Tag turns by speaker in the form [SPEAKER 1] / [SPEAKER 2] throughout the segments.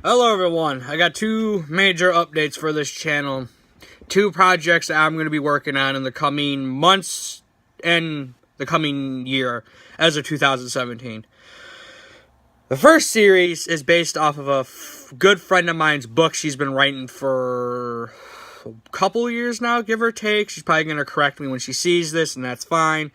[SPEAKER 1] Hello everyone, I got two major updates for this channel. Two projects that I'm going to be working on in the coming months and the coming year as of 2017. The first series is based off of a good friend of mine's book she's been writing for a couple years now, give or take. She's probably going to correct me when she sees this, and that's fine.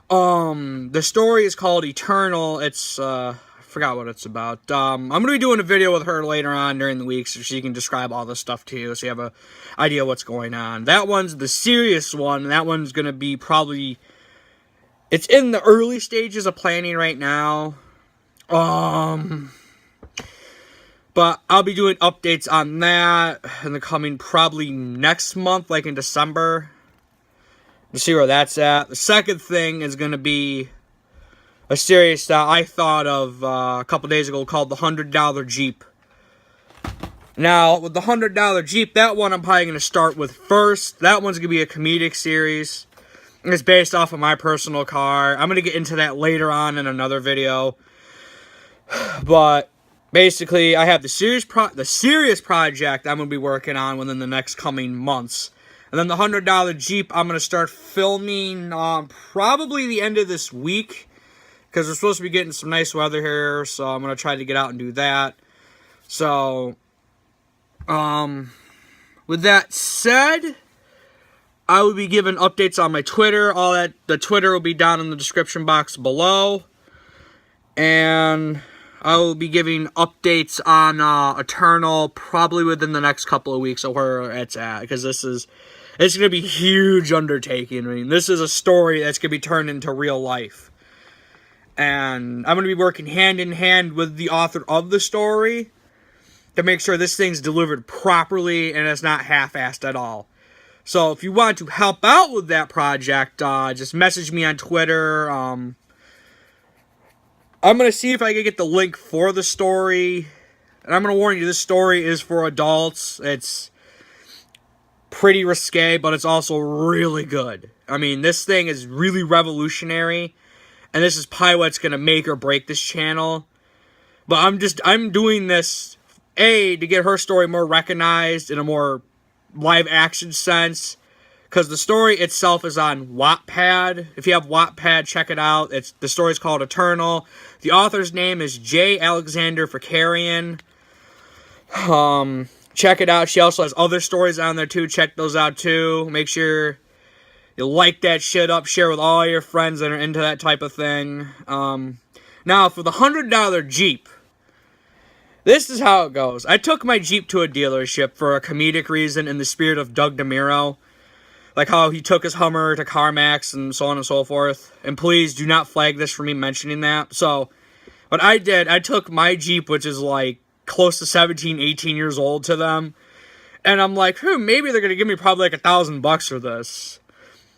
[SPEAKER 1] The story is called Eternal. It's, I forgot what it's about. I'm going to be doing a video with her later on during the week so she can describe all this stuff to you so you have an idea what's going on. That one's the serious one. That one's going to be probably, it's in the early stages of planning right now. But I'll be doing updates on that in the coming probably next month, like in December. To see where that's at. The second thing is going to be a series that I thought of a couple days ago called the $100 Jeep. Now, with the $100 Jeep, that one I'm probably going to start with first. That one's going to be a comedic series. It's based off of my personal car. I'm going to get into that later on in another video. But basically, I have the serious project I'm going to be working on within the next coming months. And then the $100 Jeep, I'm going to start filming probably the end of this week. Because we're supposed to be getting some nice weather here. So I'm going to try to get out and do that. So, with that said, I will be giving updates on my Twitter. All that, the Twitter will be down in the description box below. And I will be giving updates on Eternal probably within the next couple of weeks of where it's at. Because it's going to be a huge undertaking. I mean, this is a story that's going to be turned into real life. And I'm going to be working hand in hand with the author of the story to make sure this thing's delivered properly and it's not half-assed at all. So if you want to help out with that project, just message me on Twitter. I'm going to see if I can get the link for the story. And I'm going to warn you, this story is for adults. It's pretty risque, but it's also really good. I mean, this thing is really revolutionary, and this is probably what's going to make or break this channel. But I'm doing this, A, to get her story more recognized in a more live action sense, because the story itself is on Wattpad. If you have Wattpad, check it out. The story's called Eternal. The author's name is J. Alexander Fakarian. Check it out. She also has other stories on there too. Check those out too. Make sure you like that shit up. Share with all your friends that are into that type of thing. Now, for the $100 Jeep, this is how it goes. I took my Jeep to a dealership for a comedic reason in the spirit of Doug DeMuro. Like how he took his Hummer to CarMax and so on and so forth. And please do not flag this for me mentioning that. So, what I did, I took my Jeep, which is like close to 17, 18 years old to them. And I'm like, maybe they're going to give me probably like $1,000 for this.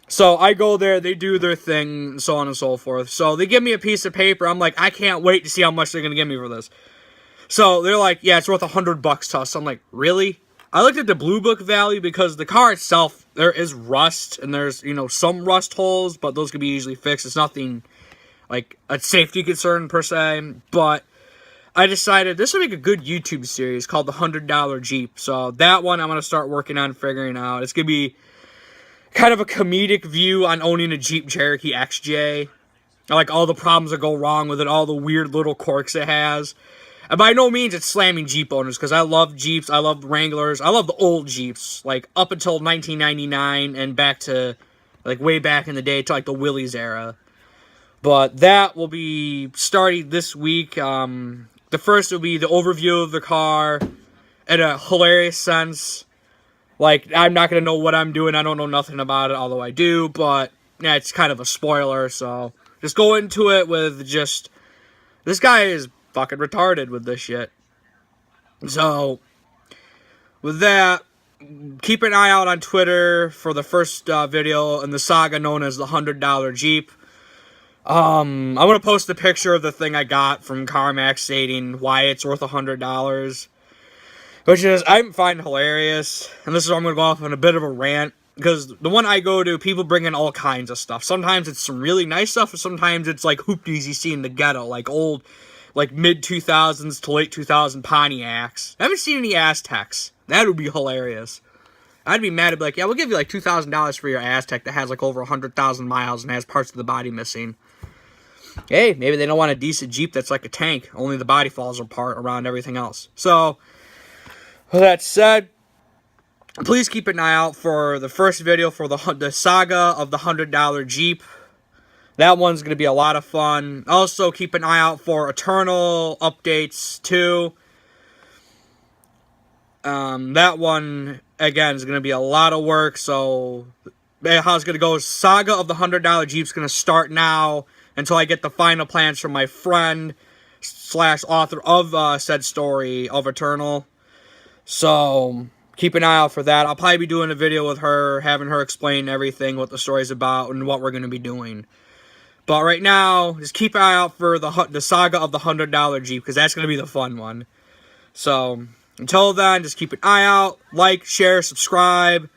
[SPEAKER 1] So I go there, they do their thing, so on and so forth. So they give me a piece of paper. I'm like, I can't wait to see how much they're going to give me for this. So they're like, yeah, it's worth $100 to us. I'm like, really? I looked at the Blue Book value because the car itself, there is rust. And there's, some rust holes, but those can be easily fixed. It's nothing like a safety concern per se. But I decided this would make a good YouTube series called the $100 Jeep. So that one I'm going to start working on figuring out. It's going to be kind of a comedic view on owning a Jeep Cherokee XJ. Like all the problems that go wrong with it, all the weird little quirks it has. And by no means it's slamming Jeep owners, because I love Jeeps, I love Wranglers, I love the old Jeeps, like up until 1999 and back to, like way back in the day to like the Willys era. But that will be starting this week. The first will be the overview of the car in a hilarious sense. Like, I'm not going to know what I'm doing. I don't know nothing about it, although I do. But, yeah, it's kind of a spoiler. So, just go into it with just, this guy is fucking retarded with this shit. So, with that, keep an eye out on Twitter for the first video in the saga known as the $100 Jeep. I'm going to post a picture of the thing I got from CarMax stating why it's worth $100. Which is, I find hilarious. And this is where I'm going to go off on a bit of a rant. Because the one I go to, people bring in all kinds of stuff. Sometimes it's some really nice stuff, and sometimes it's like hoopties you see in the ghetto. Like old like mid-2000s to late 2000 Pontiacs. I haven't seen any Aztecs. That would be hilarious. I'd be mad. I'd be like, yeah, we'll give you like $2,000 for your Aztec that has like over 100,000 miles and has parts of the body missing. Hey, maybe they don't want a decent Jeep that's like a tank. Only the body falls apart around everything else. So, with that said, please keep an eye out for the first video for the saga of the $100 Jeep. That one's going to be a lot of fun. Also, keep an eye out for Eternal updates, too. That one, again, is going to be a lot of work. So, how it's going to go is saga of the $100 Jeep's going to start now until I get the final plans from my friend / author of said story of Eternal. So, keep an eye out for that. I'll probably be doing a video with her, having her explain everything, what the story's about, and what we're going to be doing. But right now, just keep an eye out for the saga of the $100 Jeep, because that's going to be the fun one. So, until then, just keep an eye out. Like, share, subscribe.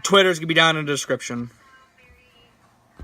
[SPEAKER 1] Twitter's going to be down in the description.